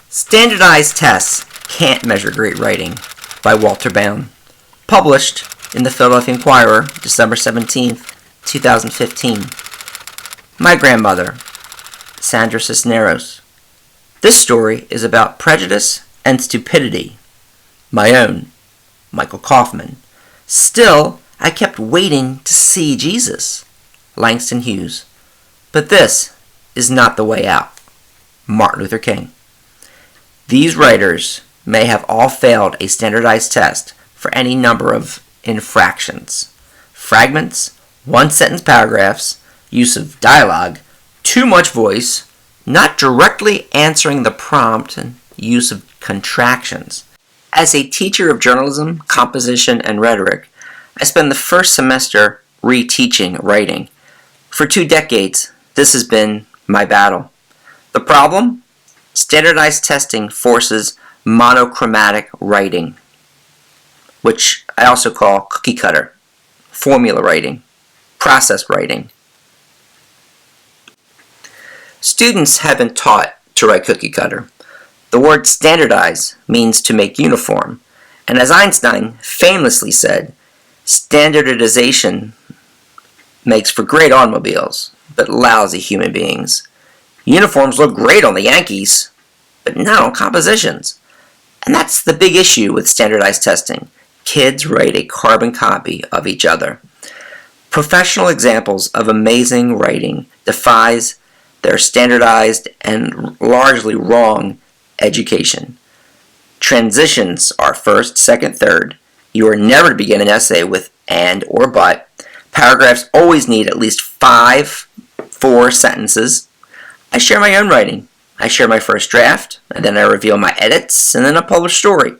Standardized Tests Can't Measure Great Writing by Walter Bowne. Published in the Philadelphia Inquirer, December 17, 2015. My grandmother, Sandra Cisneros. This story is about prejudice and stupidity. My own, Michael Kaufman. Still, I kept waiting to see Jesus. Langston Hughes. But this is not the way out. Martin Luther King. These writers may have all failed a standardized test for any number of infractions. Fragments, one-sentence paragraphs, use of dialogue, too much voice, not directly answering the prompt, and use of contractions. As a teacher of journalism, composition, and rhetoric, I spent the first semester reteaching writing. For 2 decades, this has been my battle. The problem? Standardized testing forces monochromatic writing, which I also call cookie cutter, formula writing, process writing. Students have been taught to write cookie cutter. The word standardize means to make uniform, and as Einstein famously said, standardization makes for great automobiles, but lousy human beings. Uniforms look great on the Yankees, but not on compositions. And that's the big issue with standardized testing. Kids write a carbon copy of each other. Professional examples of amazing writing defies their standardized and largely wrong education. Transitions are first, second, third. You are never to begin an essay with and or but. Paragraphs always need at least 4 sentences. I share my own writing. I share my first draft, and then I reveal my edits, and then a published story.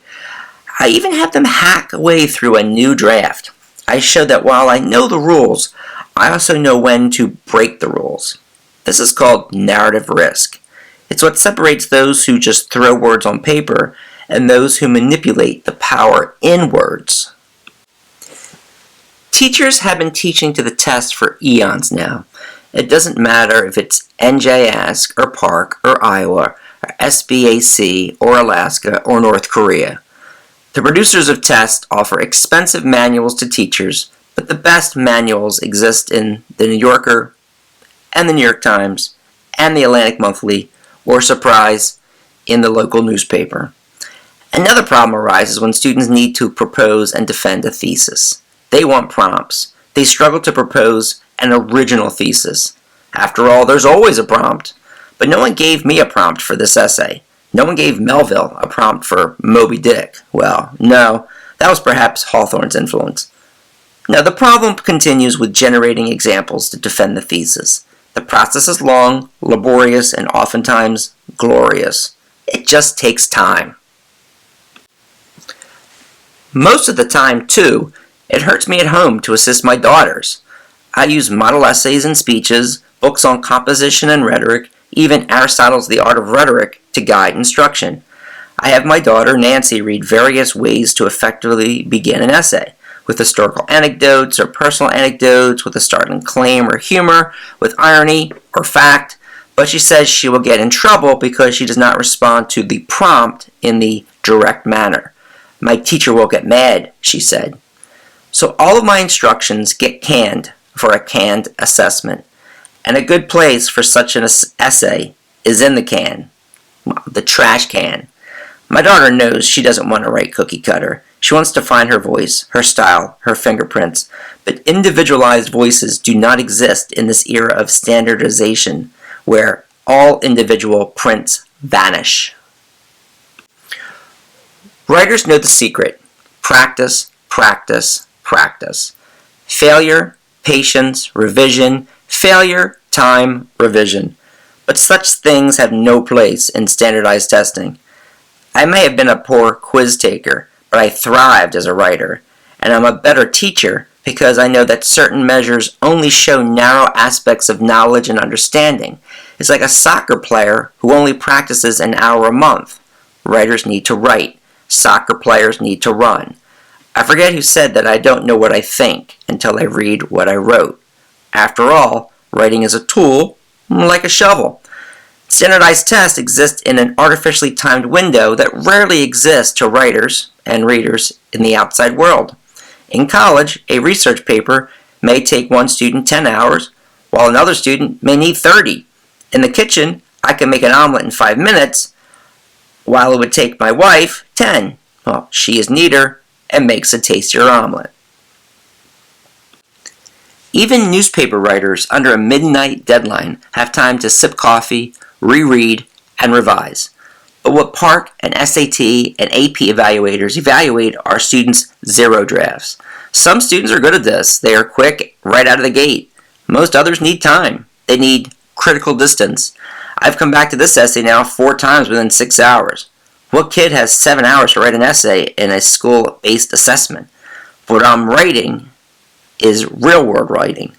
I even have them hack away through a new draft. I show that while I know the rules, I also know when to break the rules. This is called narrative risk. It's what separates those who just throw words on paper and those who manipulate the power in words. Teachers have been teaching to the test for eons now. It doesn't matter if it's NJ-ASC or PARCC or Iowa or SBAC or Alaska or North Korea. The producers of tests offer expensive manuals to teachers, but the best manuals exist in the New Yorker and the New York Times and the Atlantic Monthly, or surprise, in the local newspaper. Another problem arises when students need to propose and defend a thesis. They want prompts. They struggle to propose an original thesis. After all, there's always a prompt. But no one gave me a prompt for this essay. No one gave Melville a prompt for Moby Dick. Well, no, that was perhaps Hawthorne's influence. Now, the problem continues with generating examples to defend the thesis. The process is long, laborious, and oftentimes glorious. It just takes time. Most of the time, too, it hurts me at home to assist my daughters. I use model essays and speeches, books on composition and rhetoric, even Aristotle's The Art of Rhetoric to guide instruction. I have my daughter Nancy read various ways to effectively begin an essay, with historical anecdotes or personal anecdotes, with a startling claim or humor, with irony or fact, but she says she will get in trouble because she does not respond to the prompt in the direct manner. My teacher will get mad, she said. So all of my instructions get canned for a canned assessment. And a good place for such an essay is in the can. Well, the trash can. My daughter knows she doesn't want to write cookie cutter. She wants to find her voice, her style, her fingerprints. But individualized voices do not exist in this era of standardization, where all individual prints vanish. Writers know the secret. Practice, practice, practice. Failure, patience, revision, failure, time, revision. But such things have no place in standardized testing. I may have been a poor quiz taker, but I thrived as a writer, and I'm a better teacher because I know that certain measures only show narrow aspects of knowledge and understanding. It's like a soccer player who only practices an hour a month. Writers need to write. Soccer players need to run. I forget who said that I don't know what I think until I read what I wrote. After all, writing is a tool, like a shovel. Standardized tests exist in an artificially timed window that rarely exists to writers and readers in the outside world. In college, a research paper may take one student 10 hours, while another student may need 30. In the kitchen, I can make an omelet in 5 minutes, while it would take my wife 10. Well, she is neater and makes a tastier omelet. Even newspaper writers under a midnight deadline have time to sip coffee, reread, and revise. But what PARCC and SAT and AP evaluators evaluate are students' zero drafts. Some students are good at this. They are quick right out of the gate. Most others need time. They need critical distance. I've come back to this essay now 4 times within 6 hours. What kid has 7 hours to write an essay in a school-based assessment? What I'm writing is real-world writing.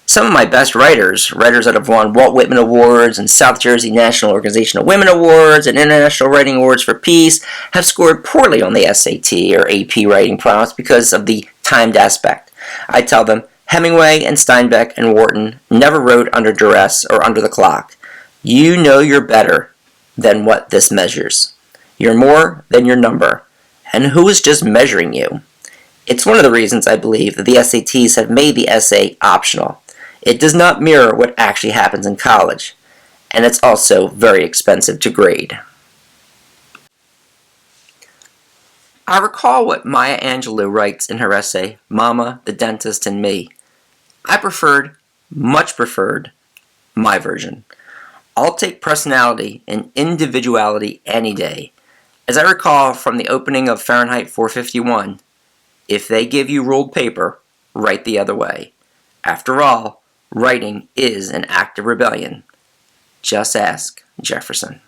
Some of my best writers that have won Walt Whitman Awards and South Jersey National Organization of Women Awards and International Writing Awards for Peace, have scored poorly on the SAT or AP writing prompts because of the timed aspect. I tell them, Hemingway and Steinbeck and Wharton never wrote under duress or under the clock. You know you're better than what this measures. You're more than your number. And who is just measuring you? It's one of the reasons I believe that the SATs have made the essay optional. It does not mirror what actually happens in college, and it's also very expensive to grade. I recall what Maya Angelou writes in her essay, Mama, the Dentist, and Me. I much preferred, my version. I'll take personality and individuality any day. As I recall from the opening of Fahrenheit 451, if they give you ruled paper, write the other way. After all, writing is an act of rebellion. Just ask Jefferson.